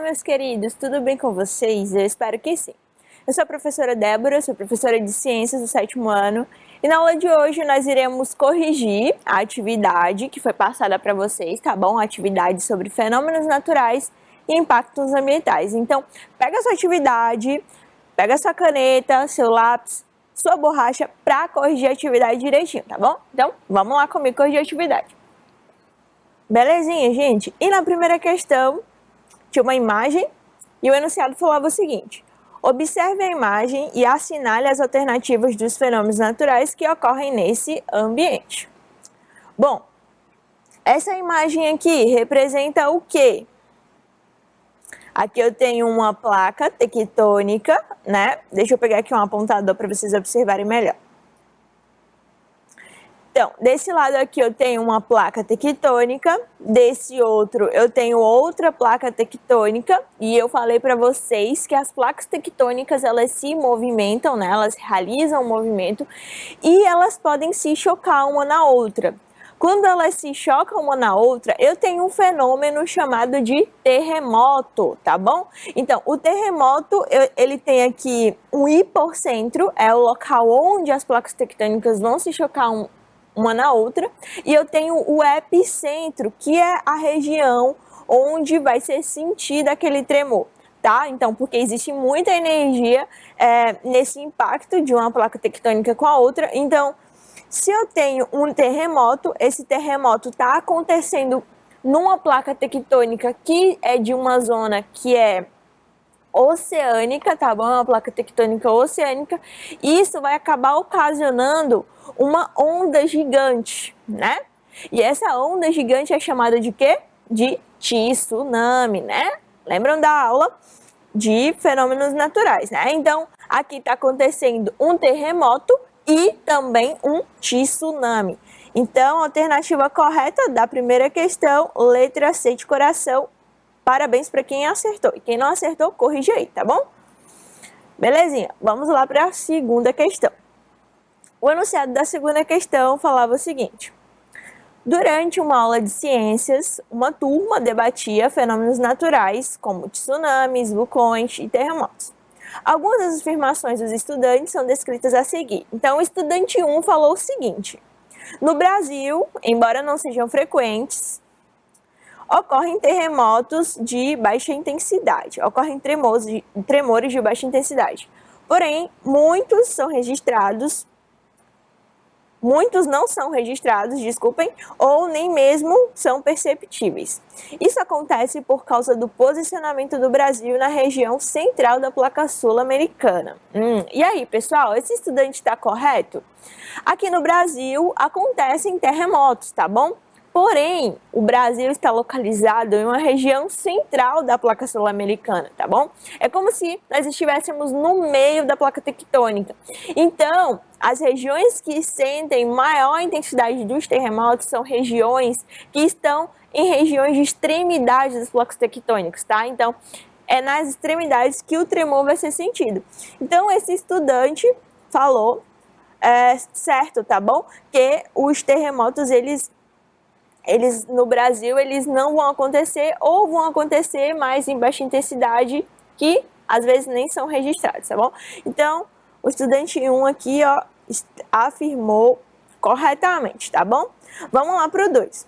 meus queridos, tudo bem com vocês? Eu espero que sim. Eu sou a professora Débora, sou professora de Ciências do 7º ano e na aula de hoje nós iremos corrigir a atividade que foi passada para vocês, tá bom? A atividade sobre fenômenos naturais e impactos ambientais. Então, pega a sua atividade, pega a sua caneta, seu lápis, sua borracha para corrigir a atividade direitinho, tá bom? Então, vamos lá comigo corrigir a atividade. Belezinha, gente? E na primeira questão, tinha uma imagem e o enunciado falava o seguinte: observe a imagem e assinale as alternativas dos fenômenos naturais que ocorrem nesse ambiente. Bom, essa imagem aqui representa o quê? Aqui eu tenho uma placa tectônica, né? Deixa eu pegar aqui um apontador para vocês observarem melhor. Então, desse lado aqui eu tenho uma placa tectônica, desse outro eu tenho outra placa tectônica, e eu falei para vocês que as placas tectônicas elas se movimentam, né? Elas realizam um movimento e elas podem se chocar uma na outra. Quando elas se chocam uma na outra, eu tenho um fenômeno chamado de terremoto, tá bom? Então, o terremoto, ele tem aqui um hipocentro, é o local onde as placas tectônicas vão se chocar uma na outra, e eu tenho o epicentro, que é a região onde vai ser sentido aquele tremor, tá? Então, porque existe muita energia nesse impacto de uma placa tectônica com a outra, então, se eu tenho um terremoto, esse terremoto está acontecendo numa placa tectônica que é de uma zona que é oceânica, tá bom? Uma placa tectônica oceânica, e isso vai acabar ocasionando uma onda gigante, né? E essa onda gigante é chamada de quê? De tsunami, né? Lembram da aula de fenômenos naturais, né? Então, aqui está acontecendo um terremoto e também um tsunami. Então, a alternativa correta da primeira questão, letra C de coração. Parabéns para quem acertou. E quem não acertou, corrige aí, tá bom? Belezinha, vamos lá para a segunda questão. O enunciado da segunda questão falava o seguinte: durante uma aula de ciências, uma turma debatia fenômenos naturais, como tsunamis, vulcões e terremotos. Algumas das afirmações dos estudantes são descritas a seguir. Então, o estudante 1 falou o seguinte: no Brasil, embora não sejam frequentes, ocorrem terremotos de baixa intensidade, ocorrem tremores de baixa intensidade. Porém, muitos não são registrados, desculpem, ou nem mesmo são perceptíveis. Isso acontece por causa do posicionamento do Brasil na região central da placa sul-americana. E aí, pessoal, esse estudante está correto? Aqui no Brasil acontecem terremotos, tá bom? Porém, o Brasil está localizado em uma região central da placa sul-americana, tá bom? É como se nós estivéssemos no meio da placa tectônica. Então, as regiões que sentem maior intensidade dos terremotos são regiões que estão em regiões de extremidades das placas tectônicas, tá? Então, é nas extremidades que o tremor vai ser sentido. Então, esse estudante falou, certo, tá bom? Que os terremotos, eles no Brasil, eles não vão acontecer ou vão acontecer mais em baixa intensidade, que às vezes nem são registrados, tá bom? Então, o estudante 1 aqui, ó, afirmou corretamente, tá bom? Vamos lá para o 2.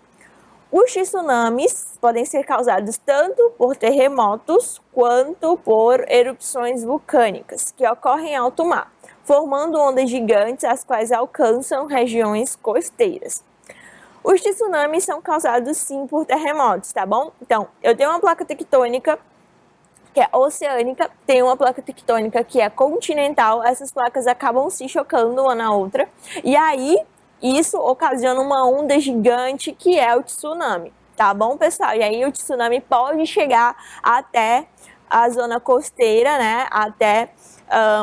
Os tsunamis podem ser causados tanto por terremotos quanto por erupções vulcânicas, que ocorrem em alto mar, formando ondas gigantes, as quais alcançam regiões costeiras. Os tsunamis são causados sim por terremotos, tá bom? Então, eu tenho uma placa tectônica que é oceânica, tem uma placa tectônica que é continental, essas placas acabam se chocando uma na outra, e aí isso ocasiona uma onda gigante que é o tsunami, tá bom, pessoal? E aí o tsunami pode chegar até a zona costeira, né, até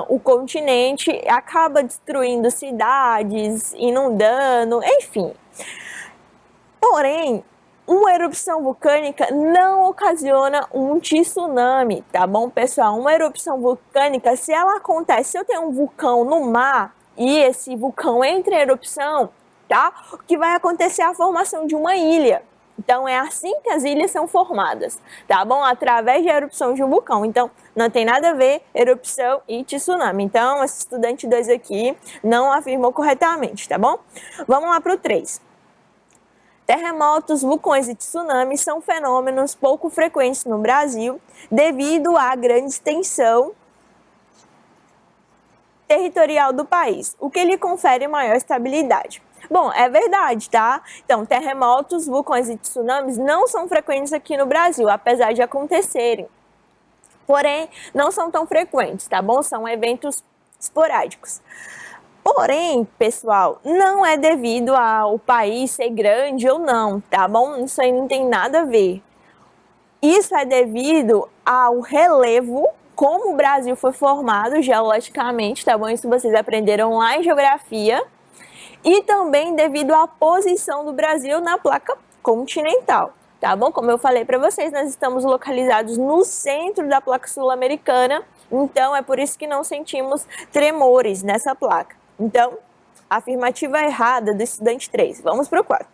o continente, acaba destruindo cidades, inundando, enfim. Porém, uma erupção vulcânica não ocasiona um tsunami, tá bom, pessoal? Uma erupção vulcânica, se ela acontece, se eu tenho um vulcão no mar e esse vulcão entra em erupção, tá? O que vai acontecer é a formação de uma ilha. Então, é assim que as ilhas são formadas, tá bom? Através da erupção de um vulcão. Então, não tem nada a ver erupção e tsunami. Então, esse estudante 2 aqui não afirmou corretamente, tá bom? Vamos lá para o 3. Terremotos, vulcões e tsunamis são fenômenos pouco frequentes no Brasil devido à grande extensão territorial do país, o que lhe confere maior estabilidade. Bom, é verdade, tá? Então, terremotos, vulcões e tsunamis não são frequentes aqui no Brasil, apesar de acontecerem. Porém, não são tão frequentes, tá bom? São eventos esporádicos. Porém, pessoal, não é devido ao país ser grande ou não, tá bom? Isso aí não tem nada a ver. Isso é devido ao relevo, como o Brasil foi formado geologicamente, tá bom? Isso vocês aprenderam lá em geografia. E também devido à posição do Brasil na placa continental, tá bom? Como eu falei para vocês, nós estamos localizados no centro da placa sul-americana, então é por isso que não sentimos tremores nessa placa. Então, afirmativa errada do estudante 3. Vamos para o 4.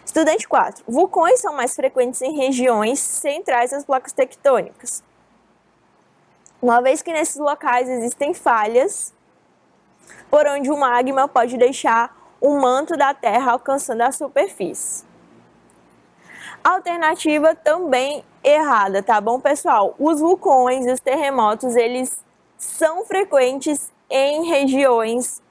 Estudante 4. Vulcões são mais frequentes em regiões centrais das placas tectônicas. Uma vez que nesses locais existem falhas, por onde o magma pode deixar o manto da Terra alcançando a superfície. Alternativa também errada, tá bom, pessoal? Os vulcões e os terremotos, eles são frequentes em regiões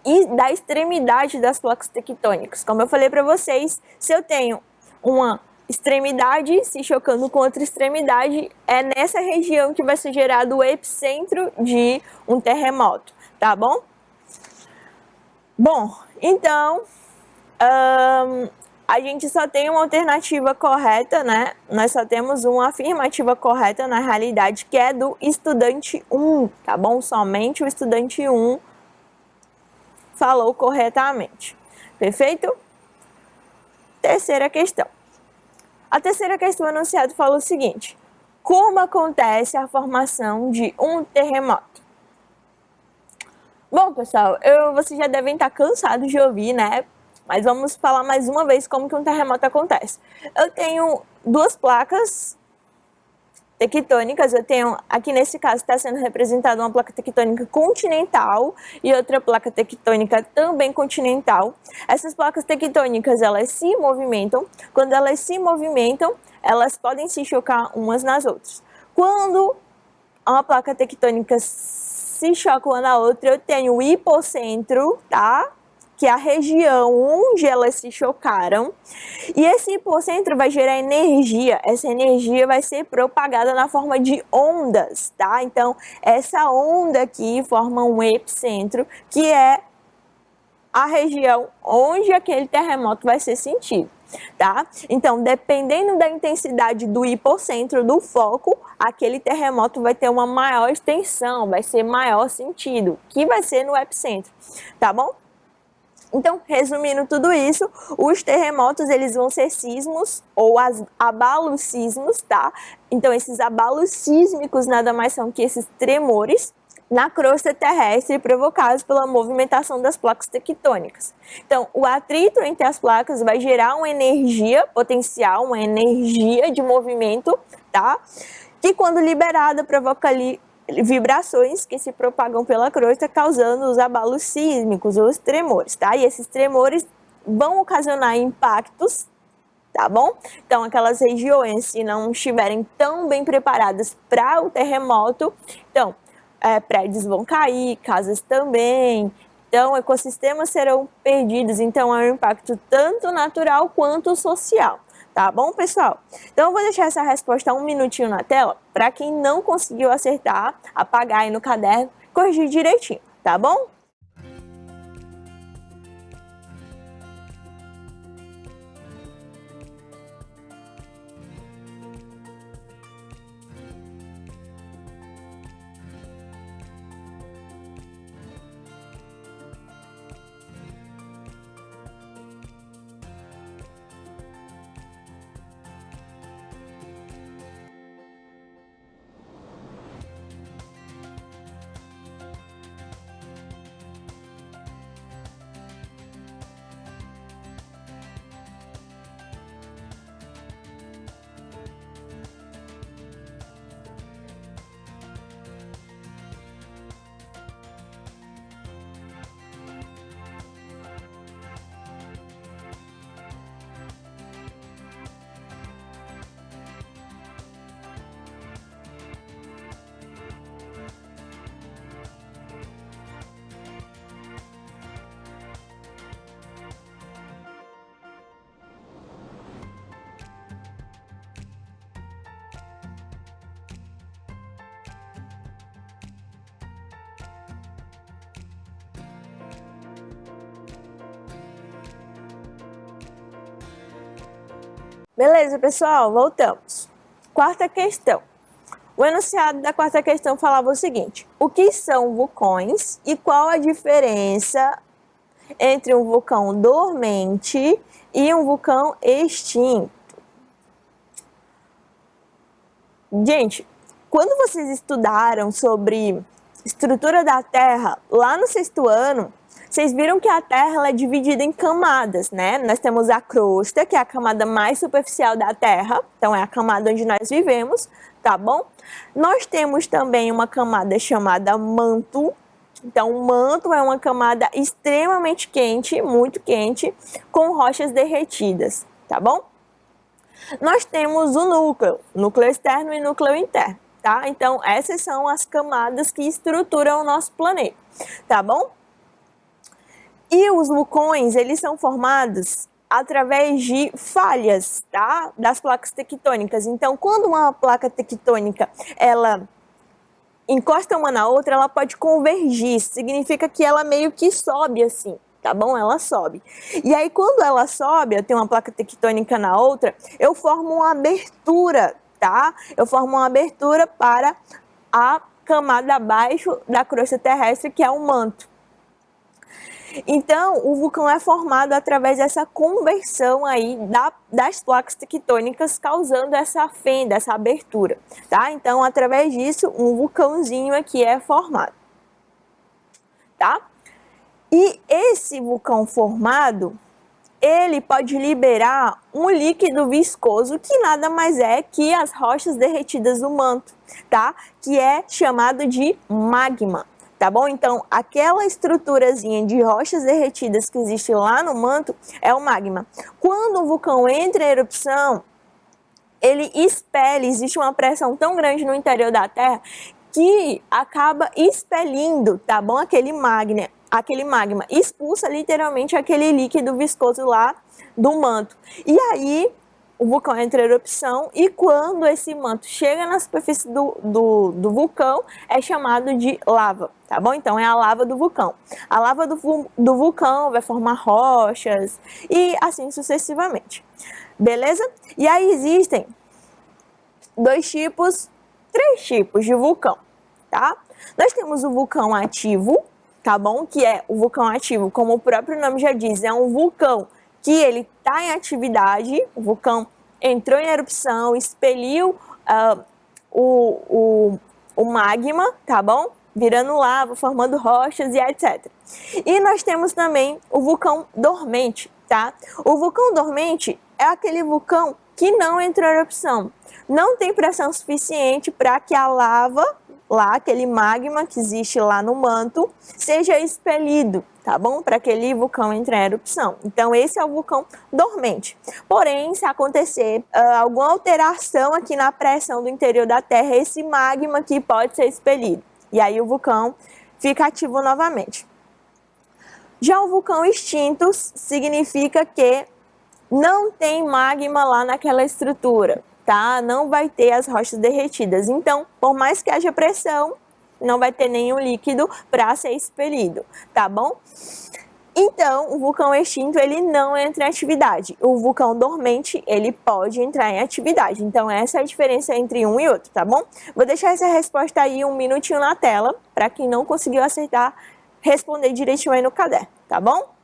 e da extremidade das placas tectônicas. Como eu falei para vocês, se eu tenho uma extremidade se chocando com outra extremidade, é nessa região que vai ser gerado o epicentro de um terremoto, tá bom? Bom, então, a gente só tem uma alternativa correta, né? Nós só temos uma afirmativa correta na realidade, que é do estudante 1, tá bom? Somente o estudante 1 falou corretamente. Perfeito? Terceira questão. A terceira questão enunciado fala o seguinte: como acontece a formação de um terremoto? Bom, pessoal, vocês já devem estar cansados de ouvir, né? Mas vamos falar mais uma vez como que um terremoto acontece. Eu tenho duas placas tectônicas, eu tenho, aqui nesse caso está sendo representada uma placa tectônica continental e outra placa tectônica também continental. Essas placas tectônicas, elas se movimentam. Quando elas se movimentam, elas podem se chocar umas nas outras. Quando uma placa tectônica se choca uma na outra, eu tenho o hipocentro, tá? Que é a região onde elas se chocaram. E esse hipocentro vai gerar energia. Essa energia vai ser propagada na forma de ondas, tá? Então, essa onda aqui forma um epicentro, que é a região onde aquele terremoto vai ser sentido, tá? Então, dependendo da intensidade do hipocentro, do foco, aquele terremoto vai ter uma maior extensão, vai ser maior sentido, que vai ser no epicentro, tá bom? Então, resumindo tudo isso, os terremotos, eles vão ser sismos ou abalos sísmicos, tá? Então, esses abalos sísmicos nada mais são que esses tremores na crosta terrestre provocados pela movimentação das placas tectônicas. Então, o atrito entre as placas vai gerar uma energia potencial, uma energia de movimento, tá? Que quando liberada provoca ali vibrações que se propagam pela crosta, causando os abalos sísmicos, os tremores, tá? E esses tremores vão ocasionar impactos, tá bom? Então, aquelas regiões, se não estiverem tão bem preparadas para o terremoto, então, prédios vão cair, casas também, então, ecossistemas serão perdidos, então é um impacto tanto natural quanto social. Tá bom, pessoal? Então, eu vou deixar essa resposta 1 minutinho na tela, para quem não conseguiu acertar, apagar aí no caderno, corrigir direitinho, tá bom? Beleza, pessoal, voltamos. Quarta questão. O enunciado da quarta questão falava o seguinte: o que são vulcões e qual a diferença entre um vulcão dormente e um vulcão extinto? Gente, quando vocês estudaram sobre estrutura da Terra, lá no sexto ano, vocês viram que a Terra ela é dividida em camadas, né? Nós temos a crosta, que é a camada mais superficial da Terra, então é a camada onde nós vivemos, tá bom? Nós temos também uma camada chamada manto. Então, o manto é uma camada extremamente quente, muito quente, com rochas derretidas, tá bom? Nós temos o núcleo externo e núcleo interno, tá? Então, essas são as camadas que estruturam o nosso planeta, tá bom? E os vulcões, eles são formados através de falhas, tá? Das placas tectônicas. Então, quando uma placa tectônica, ela encosta uma na outra, ela pode convergir, significa que ela meio que sobe assim, tá bom? Ela sobe. E aí, quando ela sobe, eu tenho uma placa tectônica na outra, eu formo uma abertura, tá? Eu formo uma abertura para a camada abaixo da crosta terrestre, que é o manto. Então, o vulcão é formado através dessa conversão aí das placas tectônicas, causando essa fenda, essa abertura, tá? Então, através disso, um vulcãozinho aqui é formado, tá? E esse vulcão formado, ele pode liberar um líquido viscoso que nada mais é que as rochas derretidas do manto, tá? Que é chamado de magma. Tá bom? Então, aquela estruturazinha de rochas derretidas que existe lá no manto é o magma. Quando o vulcão entra em erupção, ele expele, existe uma pressão tão grande no interior da Terra que acaba expelindo, tá bom? Aquele magma expulsa literalmente aquele líquido viscoso lá do manto. E aí, o vulcão entra em erupção e quando esse manto chega na superfície do vulcão, é chamado de lava, tá bom? Então, é a lava do vulcão. A lava do vulcão vai formar rochas e assim sucessivamente. Beleza? E aí existem três tipos de vulcão, tá? Nós temos o vulcão ativo, tá bom? Que é o vulcão ativo, como o próprio nome já diz, é um vulcão que ele está em atividade, o vulcão entrou em erupção, expeliu o magma, tá bom? Virando lava, formando rochas e etc. E nós temos também o vulcão dormente, tá? O vulcão dormente é aquele vulcão que não entrou em erupção. Não tem pressão suficiente para que a lava, lá, aquele magma que existe lá no manto, seja expelido, tá bom? Para aquele vulcão entrar em erupção. Então, esse é o vulcão dormente. Porém, se acontecer alguma alteração aqui na pressão do interior da Terra, esse magma aqui pode ser expelido. E aí o vulcão fica ativo novamente. Já o vulcão extinto significa que não tem magma lá naquela estrutura, tá? Não vai ter as rochas derretidas. Então, por mais que haja pressão, não vai ter nenhum líquido para ser expelido, tá bom? Então, o vulcão extinto, ele não entra em atividade. O vulcão dormente, ele pode entrar em atividade. Então, essa é a diferença entre um e outro, tá bom? Vou deixar essa resposta aí um minutinho na tela, para quem não conseguiu acertar, responder direitinho aí no caderno, tá bom?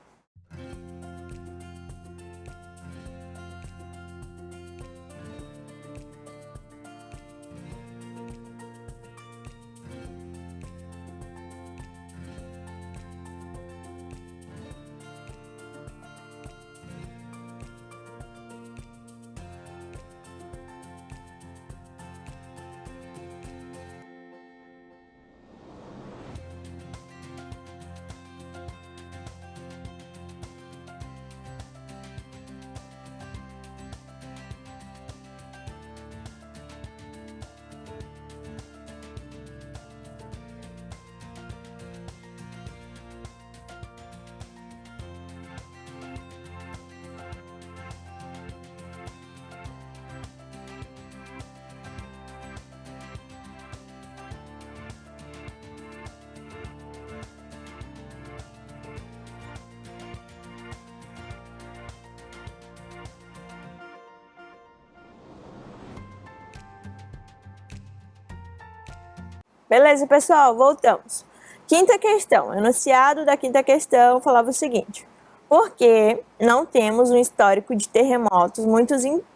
Beleza, pessoal? Voltamos. Quinta questão. O enunciado da quinta questão falava o seguinte: por que não temos um histórico de terremotos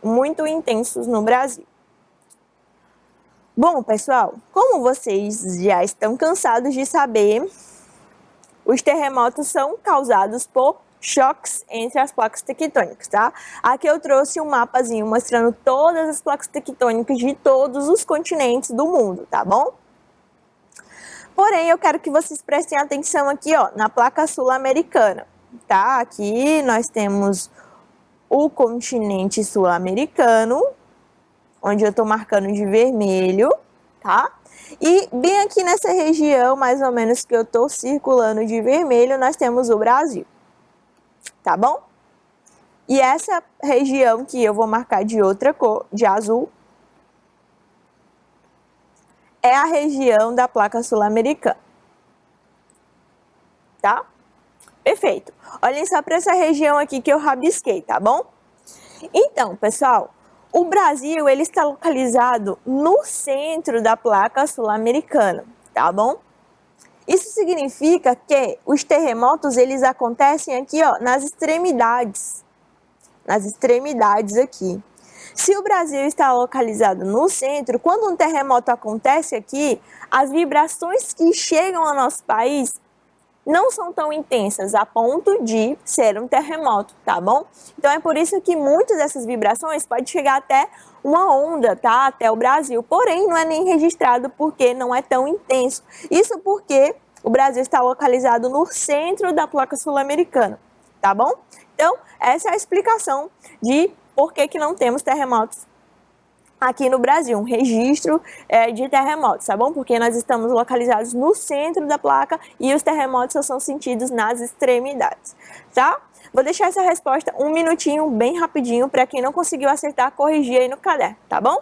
muito intensos no Brasil? Bom, pessoal, como vocês já estão cansados de saber, os terremotos são causados por choques entre as placas tectônicas, tá? Aqui eu trouxe um mapazinho mostrando todas as placas tectônicas de todos os continentes do mundo, tá bom? Porém, eu quero que vocês prestem atenção aqui, ó, na placa sul-americana, tá? Aqui nós temos o continente sul-americano, onde eu tô marcando de vermelho, tá? E bem aqui nessa região, mais ou menos, que eu tô circulando de vermelho, nós temos o Brasil, tá bom? E essa região que eu vou marcar de outra cor, de azul, é a região da placa sul-americana, tá? Perfeito. Olhem só para essa região aqui que eu rabisquei, tá bom? Então, pessoal, o Brasil, ele está localizado no centro da placa sul-americana, tá bom? Isso significa que os terremotos, eles acontecem aqui, ó, nas extremidades aqui. Se o Brasil está localizado no centro, quando um terremoto acontece aqui, as vibrações que chegam ao nosso país não são tão intensas a ponto de ser um terremoto, tá bom? Então é por isso que muitas dessas vibrações podem chegar até uma onda, tá? Até o Brasil. Porém, não é nem registrado porque não é tão intenso. Isso porque o Brasil está localizado no centro da placa sul-americana, tá bom? Então, essa é a explicação de por que não temos terremotos aqui no Brasil, um registro de terremotos, tá bom? Porque nós estamos localizados no centro da placa e os terremotos só são sentidos nas extremidades, tá? Vou deixar essa resposta um minutinho, bem rapidinho, para quem não conseguiu acertar, corrigir aí no caderno, tá bom?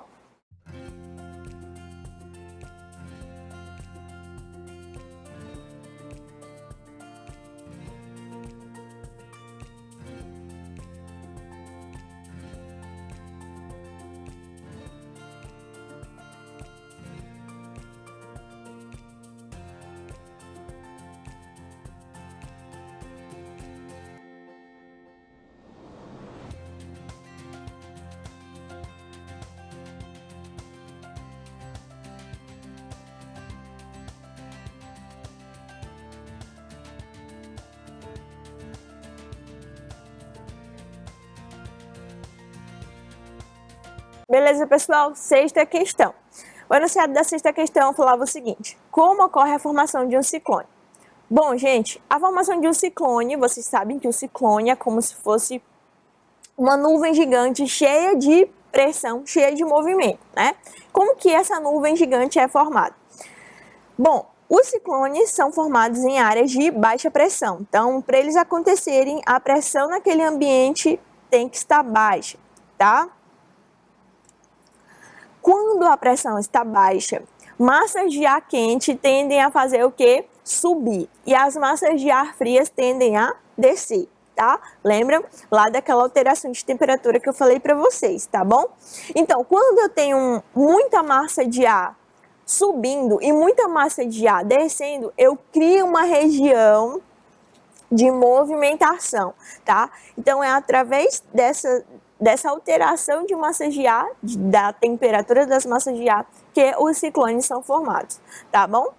Beleza, pessoal? Sexta questão. O enunciado da sexta questão falava o seguinte: como ocorre a formação de um ciclone? Bom, gente, a formação de um ciclone, vocês sabem que o ciclone é como se fosse uma nuvem gigante cheia de pressão, cheia de movimento, né? Como que essa nuvem gigante é formada? Bom, os ciclones são formados em áreas de baixa pressão. Então, para eles acontecerem, a pressão naquele ambiente tem que estar baixa, tá? Quando a pressão está baixa, massas de ar quente tendem a fazer o quê? Subir. E as massas de ar frias tendem a descer, tá? Lembra lá daquela alteração de temperatura que eu falei para vocês, tá bom? Então, quando eu tenho muita massa de ar subindo e muita massa de ar descendo, eu crio uma região de movimentação, tá? Então, é através dessa alteração de massas de ar, da temperatura das massas de ar, que os ciclones são formados, tá bom?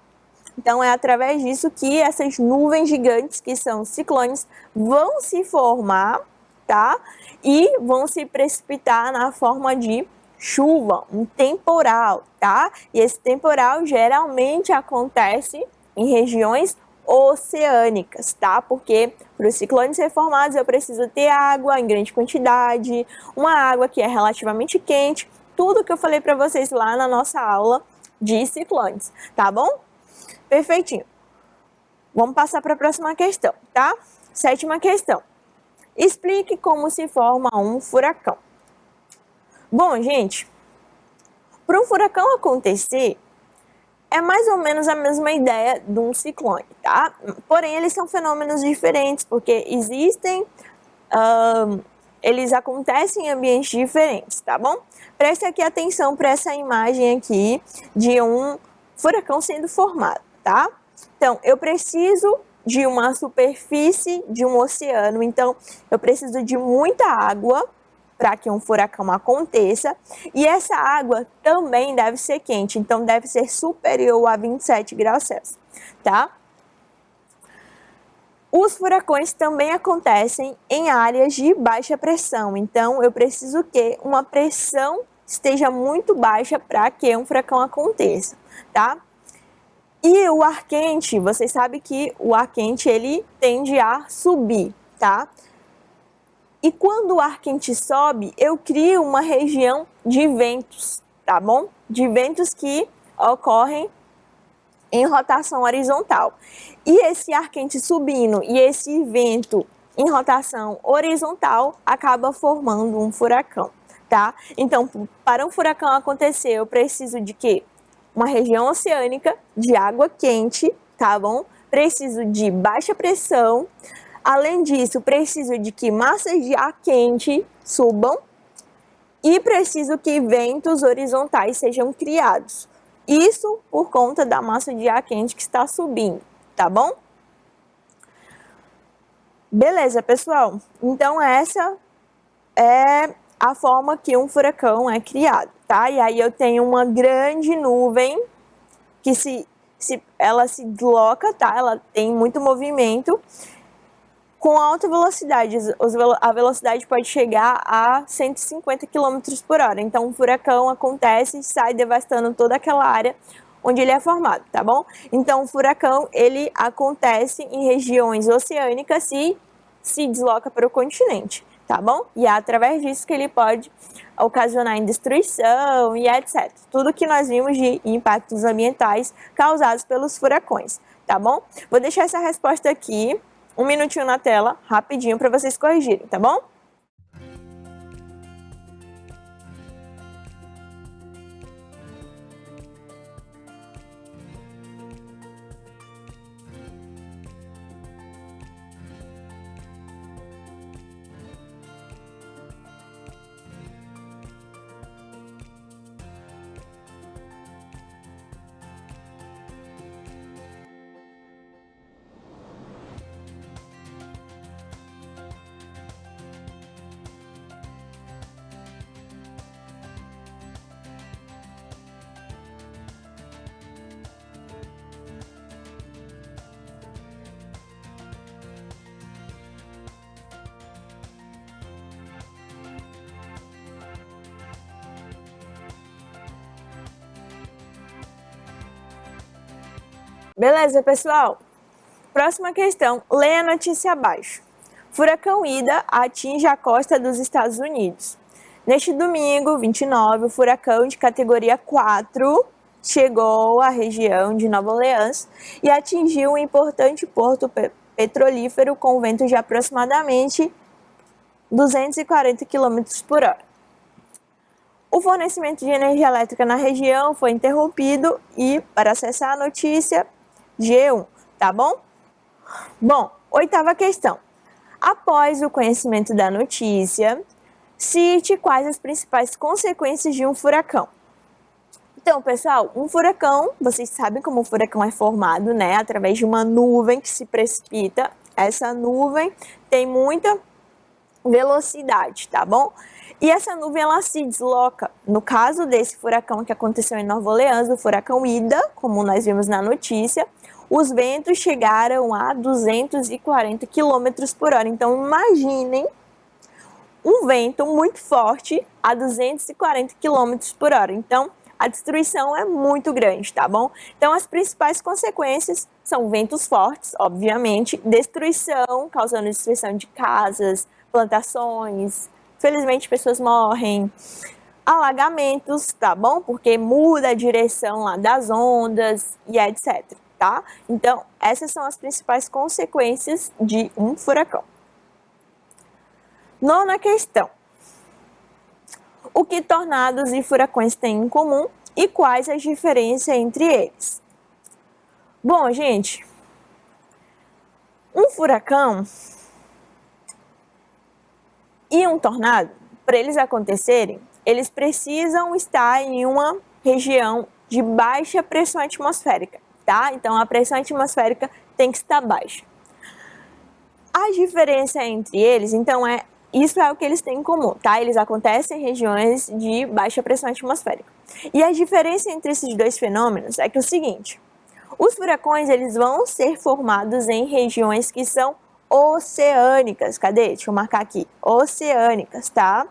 Então, é através disso que essas nuvens gigantes, que são ciclones, vão se formar, tá? E vão se precipitar na forma de chuva, um temporal, tá? E esse temporal geralmente acontece em regiões oceânicas, tá? Porque para os ciclones ser formados eu preciso ter água em grande quantidade, uma água que é relativamente quente, tudo que eu falei para vocês lá na nossa aula de ciclones, tá bom? Perfeitinho. Vamos passar para a próxima questão, tá? Sétima questão. Explique como se forma um furacão. Bom, gente, para um furacão acontecer, é mais ou menos a mesma ideia de um ciclone, tá? Porém, eles são fenômenos diferentes, porque eles acontecem em ambientes diferentes, tá bom? Preste aqui atenção para essa imagem aqui de um furacão sendo formado, tá? Então, eu preciso de uma superfície de um oceano, então eu preciso de muita água para que um furacão aconteça, e essa água também deve ser quente, então deve ser superior a 27 graus Celsius, tá? Os furacões também acontecem em áreas de baixa pressão, então eu preciso que uma pressão esteja muito baixa para que um furacão aconteça, tá? E o ar quente, vocês sabem que o ar quente ele tende a subir, tá? E quando o ar quente sobe, eu crio uma região de ventos, tá bom? De ventos que ocorrem em rotação horizontal. E esse ar quente subindo e esse vento em rotação horizontal acaba formando um furacão, tá? Então, para um furacão acontecer, eu preciso de quê? Uma região oceânica de água quente, tá bom? Preciso de baixa pressão. Além disso, preciso de que massas de ar quente subam e preciso que ventos horizontais sejam criados. Isso por conta da massa de ar quente que está subindo, tá bom? Beleza, pessoal? Então, essa é a forma que um furacão é criado, tá? E aí eu tenho uma grande nuvem que ela se desloca, tá? Ela tem muito movimento. Com alta velocidade, a velocidade pode chegar a 150 km por hora. Então, um furacão acontece e sai devastando toda aquela área onde ele é formado, tá bom? Então, o furacão, ele acontece em regiões oceânicas e se desloca para o continente, tá bom? E é através disso que ele pode ocasionar destruição e etc. Tudo que nós vimos de impactos ambientais causados pelos furacões, tá bom? Vou deixar essa resposta aqui, um minutinho na tela, rapidinho, para vocês corrigirem, tá bom? Beleza, pessoal? Próxima questão, leia a notícia abaixo. Furacão Ida atinge a costa dos Estados Unidos. Neste domingo, 29, o furacão de categoria 4 chegou à região de Nova Orleans e atingiu um importante porto petrolífero com ventos de aproximadamente 240 km por hora. O fornecimento de energia elétrica na região foi interrompido e, para acessar a notícia, G1, tá bom? Bom, oitava questão. Após o conhecimento da notícia, cite quais as principais consequências de um furacão. Então, pessoal, um furacão, vocês sabem como um furacão é formado, né? Através de uma nuvem que se precipita. Essa nuvem tem muita velocidade, tá bom? E essa nuvem, ela se desloca. No caso desse furacão que aconteceu em Nova Orleans, o furacão Ida, como nós vimos na notícia, os ventos chegaram a 240 km por hora. Então, imaginem um vento muito forte a 240 km por hora. Então, a destruição é muito grande, tá bom? Então, as principais consequências são ventos fortes, obviamente, destruição, causando destruição de casas, plantações, felizmente pessoas morrem, alagamentos, tá bom? Porque muda a direção lá das ondas e etc, tá? Então, essas são as principais consequências de um furacão. Nona questão. O que tornados e furacões têm em comum e quais as diferenças entre eles? Bom, gente, um furacão e um tornado, para eles acontecerem, eles precisam estar em uma região de baixa pressão atmosférica, tá? Então, a pressão atmosférica tem que estar baixa. A diferença entre eles, então, isso é o que eles têm em comum, tá? Eles acontecem em regiões de baixa pressão atmosférica. E a diferença entre esses dois fenômenos é que é o seguinte: os furacões, eles vão ser formados em regiões que são oceânicas. Cadê? Deixa eu marcar aqui. Oceânicas, tá?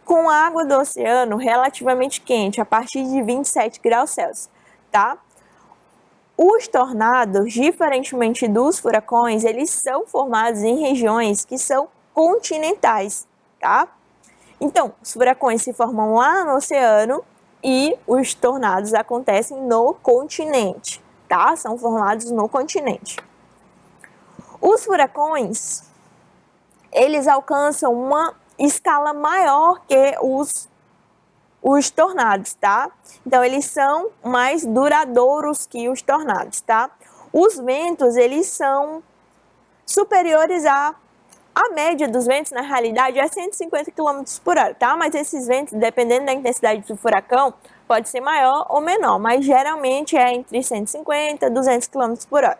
Com água do oceano relativamente quente, a partir de 27 graus Celsius, tá? Os tornados, diferentemente dos furacões, eles são formados em regiões que são continentais, tá? Então, os furacões se formam lá no oceano e os tornados acontecem no continente, tá? São formados no continente. Os furacões, eles alcançam uma escala maior que os tornados, tá? Então, eles são mais duradouros que os tornados, tá? Os ventos, eles são superiores a média dos ventos, na realidade, é 150 km por hora, tá? Mas esses ventos, dependendo da intensidade do furacão, pode ser maior ou menor, mas geralmente é entre 150 e 200 km por hora.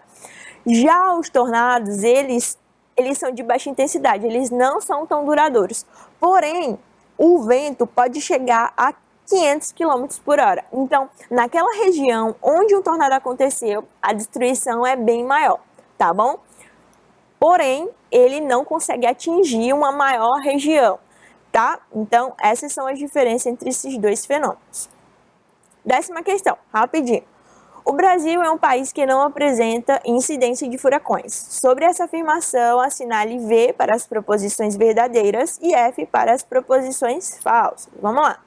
Já os tornados, eles são de baixa intensidade, eles não são tão duradouros. Porém, o vento pode chegar a 500 km por hora. Então, naquela região onde o tornado aconteceu, a destruição é bem maior, tá bom? Porém, ele não consegue atingir uma maior região, tá? Então, essas são as diferenças entre esses dois fenômenos. 10ª questão, rapidinho. O Brasil é um país que não apresenta incidência de furacões. Sobre essa afirmação, assinale V para as proposições verdadeiras e F para as proposições falsas. Vamos lá.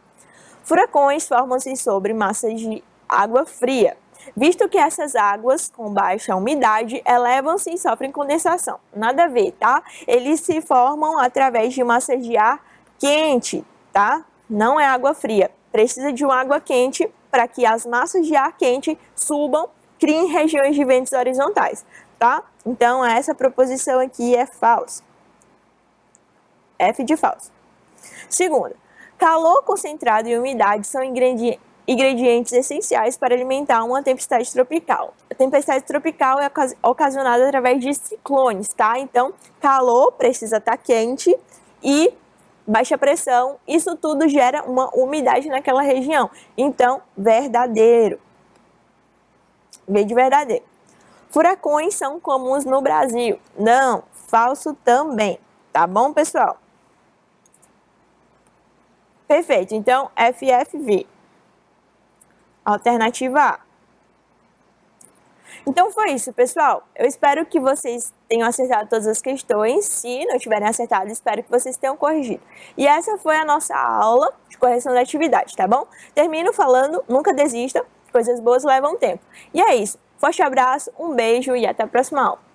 Furacões formam-se sobre massas de água fria, visto que essas águas com baixa umidade elevam-se e sofrem condensação. Nada a ver, tá? Eles se formam através de massas de ar quente, tá? Não é água fria. Precisa de uma água quente para que as massas de ar quente subam, criem regiões de ventos horizontais, tá? Então, essa proposição aqui é falsa. F de falso. Segunda, calor concentrado e umidade são ingredientes essenciais para alimentar uma tempestade tropical. A tempestade tropical é ocasionada através de ciclones, tá? Então, calor precisa estar quente e baixa pressão, isso tudo gera uma umidade naquela região. Então, verdadeiro. V de verdadeiro. Furacões são comuns no Brasil. Não, falso também. Tá bom, pessoal? Perfeito. Então, FFV. Alternativa A. Então foi isso, pessoal. Eu espero que vocês tenham acertado todas as questões. Se não tiverem acertado, espero que vocês tenham corrigido. E essa foi a nossa aula de correção da atividade, tá bom? Termino falando, nunca desista, coisas boas levam tempo. E é isso. Forte abraço, um beijo e até a próxima aula.